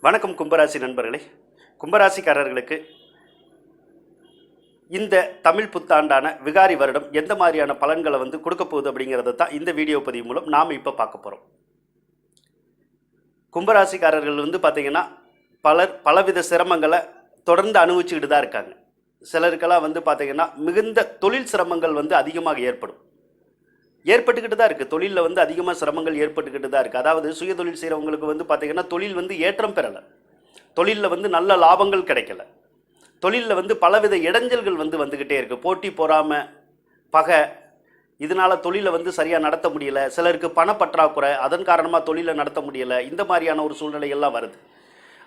வணக்கம் கும்பராசி நண்பர்களே. கும்பராசிக்காரர்களுக்கு இந்த தமிழ் புத்தாண்டான விகாரி வருடம் எந்த மாதிரியான பலன்களை கொடுக்க போகுது அப்படிங்கிறத தான் இந்த வீடியோ பதிவு மூலம் நாம் இப்போ பார்க்க போகிறோம். கும்பராசிக்காரர்கள் பார்த்தீங்கன்னா பலவித சிரமங்களை தொடர்ந்து அனுபவிச்சுக்கிட்டு தான் இருக்காங்க. சிலருக்கெல்லாம் பார்த்தீங்கன்னா மிகுந்த தொழில் சிரமங்கள் அதிகமாக ஏற்பட்டுக்கிட்டு தான் இருக்குது. தொழிலில் அதிகமாக சிரமங்கள் ஏற்பட்டுக்கிட்டு தான் இருக்குது. அதாவது சுய தொழில் செய்கிறவங்களுக்கு பார்த்தீங்கன்னா தொழில் ஏற்றம் பெறலை, தொழிலில் நல்ல லாபங்கள் கிடைக்கல, தொழிலில் பலவித இடைஞ்சல்கள் வந்துக்கிட்டே இருக்குது. போட்டி பொறாமை பகை, இதனால் தொழிலை சரியாக நடத்த முடியலை. சிலருக்கு பணப்பற்றாக்குறை, அதன் காரணமாக தொழிலை நடத்த முடியலை. இந்த மாதிரியான ஒரு சூழ்நிலைகள்லாம் வருது.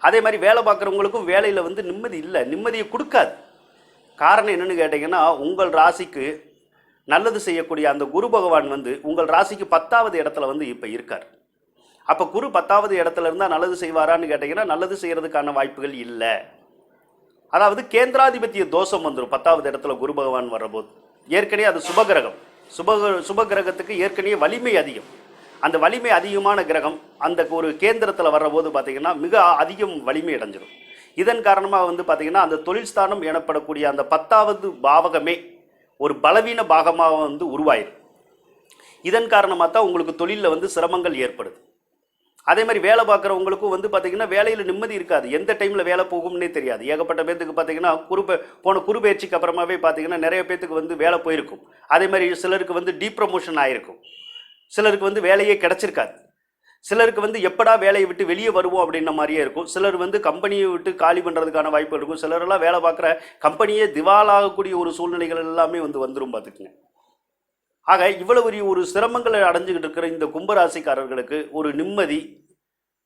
அதே மாதிரி வேலை பார்க்குறவங்களுக்கும் வேலையில் நிம்மதி இல்லை, நிம்மதியை கொடுக்காது. காரணம் என்னென்னு கேட்டிங்கன்னா, உங்கள் ராசிக்கு நல்லது செய்யக்கூடிய அந்த குரு பகவான் உங்கள் ராசிக்கு 10வது இடத்துல இப்போ இருக்கார். அப்போ குரு 10வது இடத்துல இருந்தால் நல்லது செய்வாரான்னு கேட்டிங்கன்னா நல்லது செய்கிறதுக்கான வாய்ப்புகள் இல்லை. அதாவது கேந்திராதிபத்திய தோஷம் வந்துடும் 10வது இடத்துல குரு பகவான் வர்றபோது. ஏற்கனவே அது சுபகிரகம், சுபகிரகத்துக்கு ஏற்கனவே வலிமை அதிகம். அந்த வலிமை அதிகமான கிரகம் அந்த ஒரு கேந்திரத்தில் வர்றபோது பார்த்திங்கன்னா மிக அதிகம் வலிமை அடைஞ்சிடும். இதன் காரணமாக பார்த்திங்கன்னா அந்த தொழில் ஸ்தானம் எனப்படக்கூடிய அந்த 10வது பாவகமே ஒரு பலவீன பாகமாக உருவாயிடும். இதன் காரணமாக தான் உங்களுக்கு தொழிலில் சிரமங்கள் ஏற்படுது. அதே மாதிரி வேலை பார்க்குறவங்களுக்கும் பார்த்திங்கன்னா வேலையில் நிம்மதி இருக்காது. எந்த டைமில் வேலை போகும்னே தெரியாது. ஏகப்பட்ட பேர்த்துக்கு பார்த்திங்கன்னா போன குருபெயர்ச்சிக்கு அப்புறமாவே பார்த்திங்கன்னா நிறைய பேர்த்துக்கு வேலை போயிருக்கும். அதே மாதிரி சிலருக்கு டீப்ரமோஷன் ஆகிருக்கும், சிலருக்கு வேலையே கிடச்சிருக்காது, சிலருக்கு எப்படா வேலையை விட்டு வெளியே வருவோம் அப்படின்ற மாதிரியே இருக்கும். சிலர் கம்பெனியை விட்டு காலி பண்ணுறதுக்கான வாய்ப்பு இருக்கும். சிலரெல்லாம் வேலை பார்க்குற கம்பெனியே திவாலாகக்கூடிய ஒரு சூழ்நிலைகள் எல்லாமே வந்துடும் பார்த்துக்குங்க. ஆக இவ்வளவு ஒரு சிரமங்களை அடைஞ்சிக்கிட்டு இருக்கிற இந்த கும்பராசிக்காரர்களுக்கு ஒரு நிம்மதி,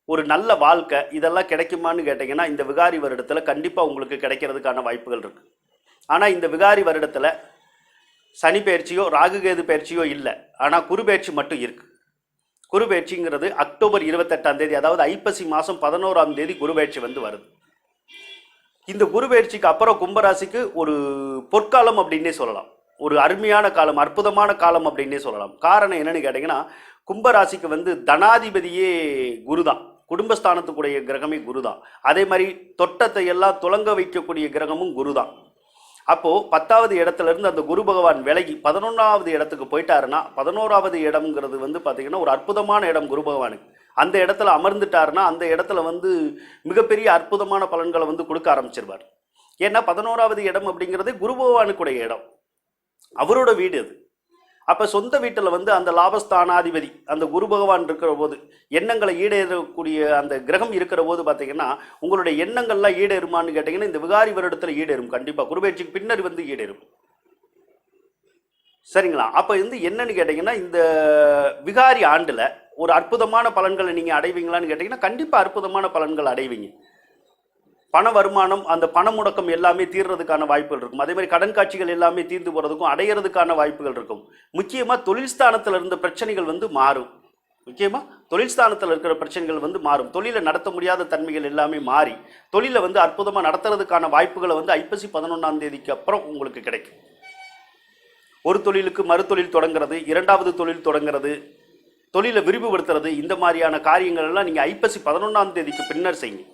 ஒரு நல்ல வாழ்க்கை இதெல்லாம் கிடைக்குமான்னு கேட்டிங்கன்னா இந்த விகாரி வருடத்தில் கண்டிப்பாக உங்களுக்கு கிடைக்கிறதுக்கான வாய்ப்புகள் இருக்குது. ஆனால் இந்த விகாரி வருடத்தில் சனி பயிற்சியோ ராகுகேது பயிற்சியோ இல்லை, ஆனால் குரு பயிற்சி மட்டும் இருக்குது. குரு பயிற்சிங்கிறது அக்டோபர் 28ஆம் தேதி, அதாவது ஐப்பசி மாதம் 11ஆம் தேதி குரு பயிற்சி வருது. இந்த குரு பயிற்சிக்கு அப்புறம் கும்பராசிக்கு ஒரு பொற்காலம் அப்படின்னே சொல்லலாம், ஒரு அருமையான காலம், அற்புதமான காலம் அப்படின்னே சொல்லலாம். காரணம் என்னன்னு கேட்டிங்கன்னா, கும்பராசிக்கு தனாதிபதியே குரு தான், குடும்பஸ்தானத்துக்குடைய கிரகமே குரு தான். அதே மாதிரி தொட்டத்தை எல்லாம் துலங்க வைக்கக்கூடிய கிரகமும் குரு தான். அப்போது 10வது இடத்துலேருந்து அந்த குரு பகவான் விலகி 11வது இடத்துக்கு போயிட்டாருன்னா, 11வது இடம்ங்கிறது பார்த்திங்கன்னா ஒரு அற்புதமான இடம் குரு பகவானுக்கு. அந்த இடத்துல அமர்ந்துட்டாருன்னா அந்த இடத்துல மிகப்பெரிய அற்புதமான பலன்களை கொடுக்க ஆரம்பிச்சிருவார். ஏன்னா 11வது இடம் அப்படிங்கிறது குரு பகவானுக்குடைய இடம், அவரோட வீடு அது. அப்போ சொந்த வீட்டில் அந்த லாபஸ்தானாதிபதி அந்த குரு பகவான் இருக்கிற போது, எண்ணங்களை ஈடேறக்கூடிய அந்த கிரகம் இருக்கிற போது பார்த்திங்கன்னா உங்களுடைய எண்ணங்கள்லாம் ஈடேறுமான்னு கேட்டிங்கன்னா இந்த விகாரி வருடத்தில் ஈடேறும். கண்டிப்பாக குருபெயர்ச்சிக்கு பின்னர் ஈடேறும். சரிங்களா? அப்போ என்னன்னு கேட்டிங்கன்னா இந்த விகாரி ஆண்டில் ஒரு அற்புதமான பலன்களை நீங்கள் அடைவீங்களான்னு கேட்டிங்கன்னா கண்டிப்பாக அற்புதமான பலன்கள் அடைவீங்க. பண வருமானம், அந்த பண முடக்கம் எல்லாமே தீர்றதுக்கான வாய்ப்புகள் இருக்கும். அதே மாதிரி கடன் காட்சிகள் எல்லாமே தீர்ந்து போகிறதுக்கும் அடையிறதுக்கான வாய்ப்புகள் இருக்கும். முக்கியமாக தொழில் ஸ்தானத்தில் இருந்த பிரச்சனைகள் மாறும். முக்கியமாக தொழில் ஸ்தானத்தில் இருக்கிற பிரச்சனைகள் மாறும். தொழிலை நடத்த முடியாத தன்மைகள் எல்லாமே மாறி தொழிலை அற்புதமாக நடத்துறதுக்கான வாய்ப்புகளை ஐப்பசி 11ஆம் தேதிக்கு அப்புறம் உங்களுக்கு கிடைக்கும். ஒரு தொழிலுக்கு மறுதொழில் தொடங்குறது, 2வது தொழில் தொடங்குறது, தொழிலை விரிவுபடுத்துறது, இந்த மாதிரியான காரியங்கள் எல்லாம் நீங்கள் ஐப்பசி 11ஆம் தேதிக்கு பின்னர் செய்யுங்க.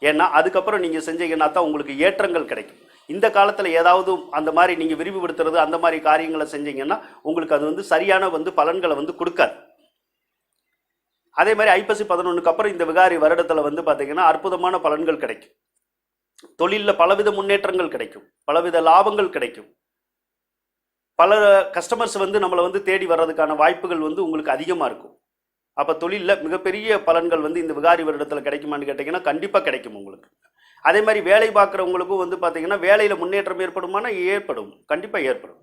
ஏன்னா அதுக்கப்புறம் நீங்கள் செஞ்சீங்கன்னா தான் உங்களுக்கு ஏற்றங்கள் கிடைக்கும். இந்த காலத்தில் ஏதாவது அந்த மாதிரி நீங்கள் விரிவுபடுத்துறது அந்த மாதிரி காரியங்களை செஞ்சீங்கன்னா உங்களுக்கு அது சரியான பலன்களை கொடுக்காது. அதே மாதிரி ஐப்பசி 11க்கு அப்புறம் இந்த விகாரி வருடத்தில் பார்த்தீங்கன்னா அற்புதமான பலன்கள் கிடைக்கும். தொழிலில் பலவித முன்னேற்றங்கள் கிடைக்கும், பலவித லாபங்கள் கிடைக்கும். பல கஸ்டமர்ஸ் நம்மளை தேடி வர்றதுக்கான வாய்ப்புகள் உங்களுக்கு அதிகமாக இருக்கும். அப்போ தொழிலில் மிகப்பெரிய பலன்கள் இந்த விகாரி வருடத்தில் கிடைக்குமான்னு கேட்டிங்கன்னா கண்டிப்பாக கிடைக்கும் உங்களுக்கு. அதே மாதிரி வேலை பார்க்குறவங்களுக்கும் பார்த்திங்கன்னா வேலையில் முன்னேற்றம் ஏற்படுமானா ஏற்படும், கண்டிப்பாக ஏற்படும்.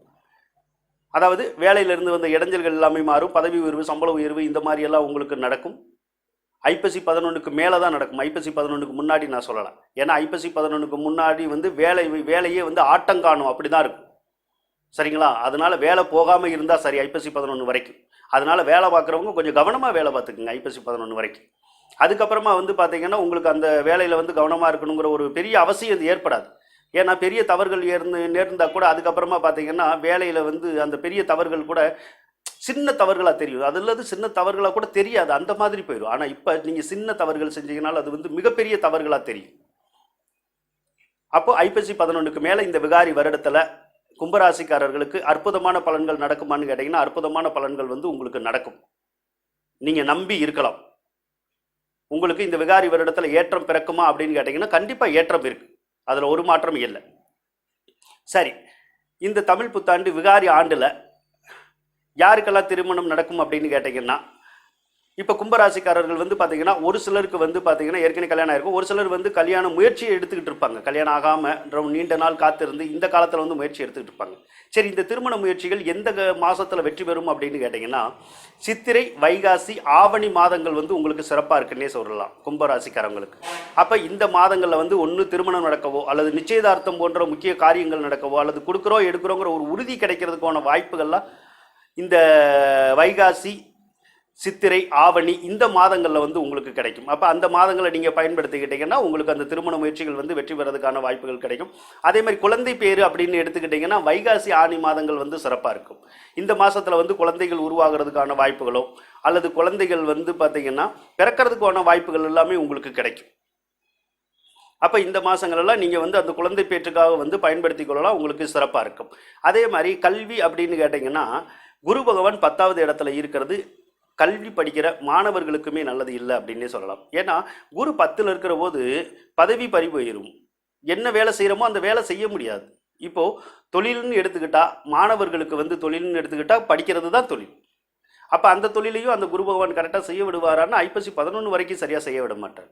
அதாவது வேலையிலிருந்து இடைஞ்சல்கள் எல்லாமே மாறும். பதவி உயர்வு, சம்பள உயர்வு இந்த மாதிரியெல்லாம் உங்களுக்கு நடக்கும். ஐப்பசி 11க்கு மேலே தான் நடக்கும், ஐப்பசி 11க்கு முன்னாடி நான் சொல்லலாம். ஏன்னா ஐப்பசி 11க்கு முன்னாடி வேலையே ஆட்டங்காணும், அப்படி தான் இருக்கும். சரிங்களா? அதனால் வேலை போகாமல் இருந்தால் சரி ஐப்பசி 11 வரைக்கும். அதனால் வேலை பார்க்குறவங்க கொஞ்சம் கவனமாக வேலை பார்த்துக்குங்க ஐப்பசி 11 வரைக்கும். அதுக்கப்புறமா பார்த்திங்கன்னா உங்களுக்கு அந்த வேலையில் கவனமாக இருக்கணுங்கிற ஒரு பெரிய அவசியம் ஏற்படாது. ஏன்னா பெரிய தவறுகள் நேர்ந்தால் கூட அதுக்கப்புறமா பார்த்திங்கன்னா வேலையில் அந்த பெரிய தவறுகள் கூட சின்ன தவறுகளாக தெரியும், அது சின்ன தவறுகளாக கூட தெரியாது, அந்த மாதிரி போயிடும். ஆனால் இப்போ நீங்கள் சின்ன தவறுகள் செஞ்சீங்கனால அது வந்து மிகப்பெரிய தவறுகளாக தெரியும். அப்போ ஐப்பசி 11க்கு மேலே இந்த விகாரி வருடத்தில் கும்பராசிக்காரர்களுக்கு அற்புதமான பலன்கள் நடக்குமான்னு கேட்டிங்கன்னா அற்புதமான பலன்கள் வந்து உங்களுக்கு நடக்கும். நீங்கள் நம்பி இருக்கலாம். உங்களுக்கு இந்த விகாரி வருடத்தில் ஏற்றம் பிறக்குமா அப்படின்னு கேட்டிங்கன்னா கண்டிப்பாக ஏற்றம் இருக்குது, அதில் ஒரு மாற்றம் இல்லை. சரி, இந்த தமிழ் புத்தாண்டு விகாரி ஆண்டில் யாருக்கெல்லாம் திருமணம் நடக்கும் அப்படின்னு கேட்டிங்கன்னா, இப்போ கும்பராசிக்காரர்கள் வந்து பார்த்தீங்கன்னா ஒரு சிலருக்கு வந்து பார்த்தீங்கன்னா ஏற்கனவே கல்யாணம் ஆயிருக்கும், ஒரு சிலர் வந்து கல்யாண முயற்சியை எடுத்துக்கிட்டு இருப்பாங்க. கல்யாணம் ஆகாமல் நீண்ட நாள் காத்திருந்து இந்த காலத்தில் வந்து முயற்சி எடுத்துக்கிட்டு இருப்பாங்க. சரி, இந்த திருமண முயற்சிகள் எந்த மாதத்தில் வெற்றி பெறும் அப்படின்னு கேட்டிங்கன்னா, சித்திரை, வைகாசி, ஆவணி மாதங்கள் வந்து உங்களுக்கு சிறப்பாக இருக்குன்னே சொல்லலாம் கும்பராசிக்காரங்களுக்கு. அப்போ இந்த மாதங்களில் வந்து ஒன்று திருமணம் நடக்கவோ அல்லது நிச்சயதார்த்தம் போன்ற முக்கிய காரியங்கள் நடக்கவோ அல்லது கொடுக்குறோம் எடுக்கிறோங்கிற ஒரு உறுதி கிடைக்கிறதுக்கான வாய்ப்புகள்லாம் இந்த வைகாசி, சித்திரை, ஆவணி இந்த மாதங்களில் வந்து உங்களுக்கு கிடைக்கும். அப்போ அந்த மாதங்களை நீங்கள் பயன்படுத்திக்கிட்டீங்கன்னா உங்களுக்கு அந்த திருமண முயற்சிகள் வந்து வெற்றி பெறதுக்கான வாய்ப்புகள் கிடைக்கும். அதே மாதிரி குழந்தை பேர் அப்படின்னு எடுத்துக்கிட்டிங்கன்னா வைகாசி, ஆனி மாதங்கள் வந்து சிறப்பாக இருக்கும். இந்த மாதத்தில் வந்து குழந்தைகள் உருவாகிறதுக்கான வாய்ப்புகளோ அல்லது குழந்தைகள் வந்து பார்த்திங்கன்னா பிறக்கிறதுக்கான வாய்ப்புகள் எல்லாமே உங்களுக்கு கிடைக்கும். அப்போ இந்த மாதங்களெல்லாம் நீங்கள் வந்து அந்த குழந்தை பேற்றுக்காக வந்து பயன்படுத்தி கொள்ளலாம், உங்களுக்கு சிறப்பாக இருக்கும். அதே மாதிரி கல்வி அப்படின்னு கேட்டிங்கன்னா குரு பகவான் 10வது இடத்துல இருக்கிறது கல்வி படிக்கிற மாணவர்களுக்குமே நல்லது இல்லை அப்படின்னே சொல்லலாம். ஏன்னா குரு 10ல் இருக்கிற போது பதவி பறி போயிடும், என்ன வேலை செய்கிறோமோ அந்த வேலை செய்ய முடியாது. இப்போது தொழில்னு எடுத்துக்கிட்டால் மாணவர்களுக்கு வந்து தொழில்னு எடுத்துக்கிட்டால் படிக்கிறது தான் தொழில். அப்போ அந்த தொழிலையும் அந்த குரு பகவான் கரெக்டாக செய்ய விடுவாரான்னு ஐப்பசி 11 வரைக்கும் சரியாக செய்ய விட மாட்டார்.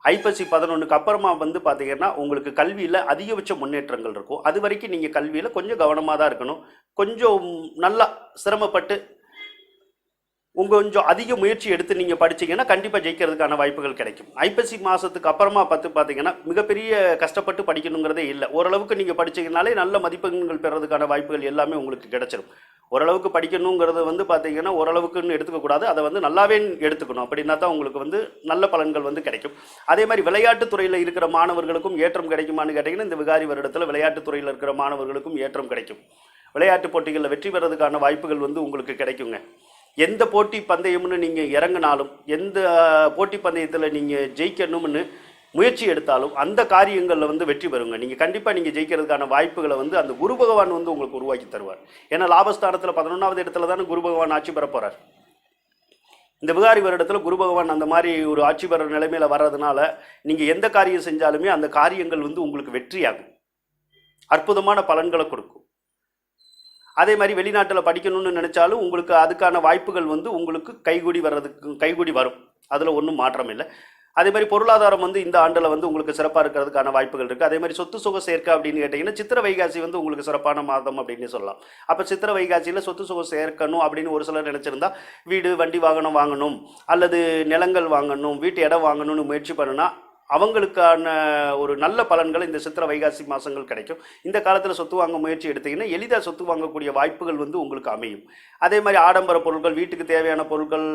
ஐப்பசி 11க்கு அப்புறமா வந்து பார்த்தீங்கன்னா உங்களுக்கு கல்வியில் அதிகபட்ச முன்னேற்றங்கள் இருக்கும். அது வரைக்கும் நீங்கள் கல்வியில் கொஞ்சம் கவனமாக தான் இருக்கணும். கொஞ்சம் நல்லா சிரமப்பட்டு கொஞ்சம் அதிக முயற்சி எடுத்து நீங்கள் படிச்சிங்கன்னா கண்டிப்பாக ஜெயிக்கிறதுக்கான வாய்ப்புகள் கிடைக்கும். ஐப்பசி மாதத்துக்கு அப்புறமா பார்த்தீங்கன்னா மிகப்பெரிய கஷ்டப்பட்டு படிக்கணுங்கிறதே இல்லை. ஓரளவுக்கு நீங்கள் படிச்சிங்கனாலே நல்ல மதிப்பெண்கள் பெறதுக்கான வாய்ப்புகள் எல்லாமே உங்களுக்கு கிடைச்சிடும். ஓரளவுக்கு படிக்கணுங்கிறது வந்து பார்த்தீங்கன்னா ஓரளவுக்குன்னு எடுத்துக்கக்கூடாது, அதை வந்து நல்லாவே எடுத்துக்கணும். அப்படின்னா தான் உங்களுக்கு வந்து நல்ல பலன்கள் வந்து கிடைக்கும். அதே மாதிரி விளையாட்டுத்துறையில் இருக்கிற மாணவர்களுக்கும் ஏற்றம் கிடைக்குமான்னு கேட்டிங்கன்னா இந்த விகாரி வருடத்தில் விளையாட்டுத்துறையில் இருக்கிற மாணவர்களுக்கும் ஏற்றம் கிடைக்கும். விளையாட்டு போட்டிகளில் வெற்றி பெறதுக்கான வாய்ப்புகள் வந்து உங்களுக்கு கிடைக்குங்க. எந்த போட்டி பந்தயம்னு நீங்கள் இறங்கினாலும் எந்த போட்டி பந்தயத்தில் நீங்கள் ஜெயிக்கணும்னு முயற்சி எடுத்தாலும் அந்த காரியங்களில் வந்து வெற்றி பெறுங்க. நீங்கள் கண்டிப்பாக நீங்கள் ஜெயிக்கிறதுக்கான வாய்ப்புகளை வந்து அந்த குரு பகவான் வந்து உங்களுக்கு உருவாக்கி தருவார். ஏன்னா லாபஸ்தானத்தில் 11வது இடத்துல தானே குரு பகவான் ஆட்சி பெற போகிறார். இந்த விகாரி வருடத்தில் குரு பகவான் அந்த மாதிரி ஒரு ஆட்சி பெற நிலைமையில் வர்றதுனால நீங்கள் எந்த காரியம் செஞ்சாலுமே அந்த காரியங்கள் வந்து உங்களுக்கு வெற்றியாகும், அற்புதமான பலன்களை கொடுக்கும். அதே மாதிரி வெளிநாட்டில் படிக்கணும்னு நினச்சாலும் உங்களுக்கு அதுக்கான வாய்ப்புகள் வந்து உங்களுக்கு கைகூடி வரும், அதில் ஒன்றும் மாற்றம் இல்லை. அதே மாதிரி பொருளாதாரம் வந்து இந்த ஆண்டில் வந்து உங்களுக்கு சிறப்பாக இருக்கிறதுக்கான வாய்ப்புகள் இருக்குது. அதே மாதிரி சொத்து சுக சேர்க்கை அப்படின்னு கேட்டிங்கன்னா சித்திரை வைகாசி வந்து உங்களுக்கு சிறப்பான மாதம் அப்படின்னு சொல்லலாம். அப்போ சித்திரை வைகாசியில் சொத்து சுகம் சேர்க்கணும் அப்படின்னு ஒரு சிலர் நினச்சிருந்தா வீடு வண்டி வாகனம் வாங்கணும் அல்லது நிலங்கள் வாங்கணும் வீட்டு இடம் வாங்கணும்னு முயற்சி பண்ணுனா அவங்களுக்கான ஒரு நல்ல பலன்கள் இந்த சித்திரை வைகாசி மாதங்கள் கிடைக்கும். இந்த காலத்தில் சொத்து வாங்க முயற்சி எடுத்திங்கன்னா எளிதாக சொத்து வாங்கக்கூடிய வாய்ப்புகள் வந்து உங்களுக்கு அமையும். அதே மாதிரி ஆடம்பர பொருட்கள், வீட்டுக்கு தேவையான பொருட்கள்,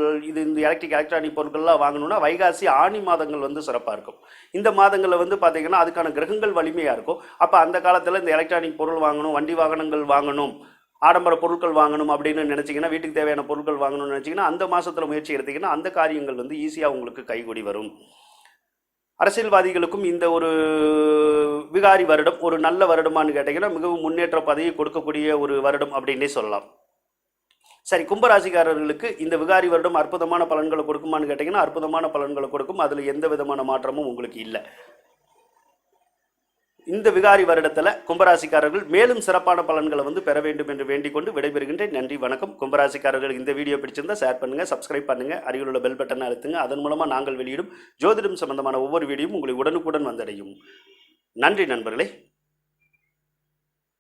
இந்த எலக்ட்ரானிக் பொருட்கள்லாம் வாங்கணும்னா வைகாசி, ஆனி மாதங்கள் வந்து சிறப்பாக இருக்கும். இந்த மாதங்களில் வந்து பார்த்திங்கன்னா அதுக்கான கிரகங்கள் வலிமையாக இருக்கும். அப்போ அந்த காலத்தில் இந்த எலக்ட்ரானிக் பொருள் வாங்கணும், வண்டி வாகனங்கள் வாங்கணும், ஆடம்பர பொருட்கள் வாங்கணும் அப்படின்னு நினச்சிங்கன்னா, வீட்டுக்கு தேவையான பொருட்கள் வாங்கணும்னு நினச்சிங்கன்னா அந்த மாதத்தில் முயற்சி எடுத்திங்கன்னா அந்த காரியங்கள் வந்து ஈஸியாக உங்களுக்கு கைகூடி வரும். அரசியல்வாதிகளுக்கும் இந்த ஒரு விகாரி வருடம் ஒரு நல்ல வருடமானு கேட்டிங்கன்னா மிகவும் முன்னேற்ற பதவியை கொடுக்கக்கூடிய ஒரு வருடம் அப்படின்னே சொல்லலாம். சரி, கும்பராசிக்காரர்களுக்கு இந்த விகாரி வருடம் அற்புதமான பலன்களை கொடுக்குமான்னு கேட்டிங்கன்னா அற்புதமான பலன்களை கொடுக்கும், அதில் எந்த விதமான மாற்றமும் உங்களுக்கு இல்லை. இந்த விகாரி வருடத்தில் கும்பராசிக்காரர்கள் மேலும் சிறப்பான பலன்களை வந்து பெற வேண்டும் என்று வேண்டிக் கொண்டு விடைபெறுகின்றேன். நன்றி, வணக்கம். கும்பராசிக்காரர்கள் இந்த வீடியோ பிடிச்சிருந்தால் ஷேர் பண்ணுங்கள், சப்ஸ்கிரைப் பண்ணுங்கள், அருகில் உள்ள பெல் பட்டனை அழுத்துங்க. அதன் மூலமாக நாங்கள் வெளியிடும் ஜோதிடம் சம்பந்தமான ஒவ்வொரு வீடியோவும் உங்களை உடனுக்குடன் வந்தடையும். நன்றி நண்பர்களே.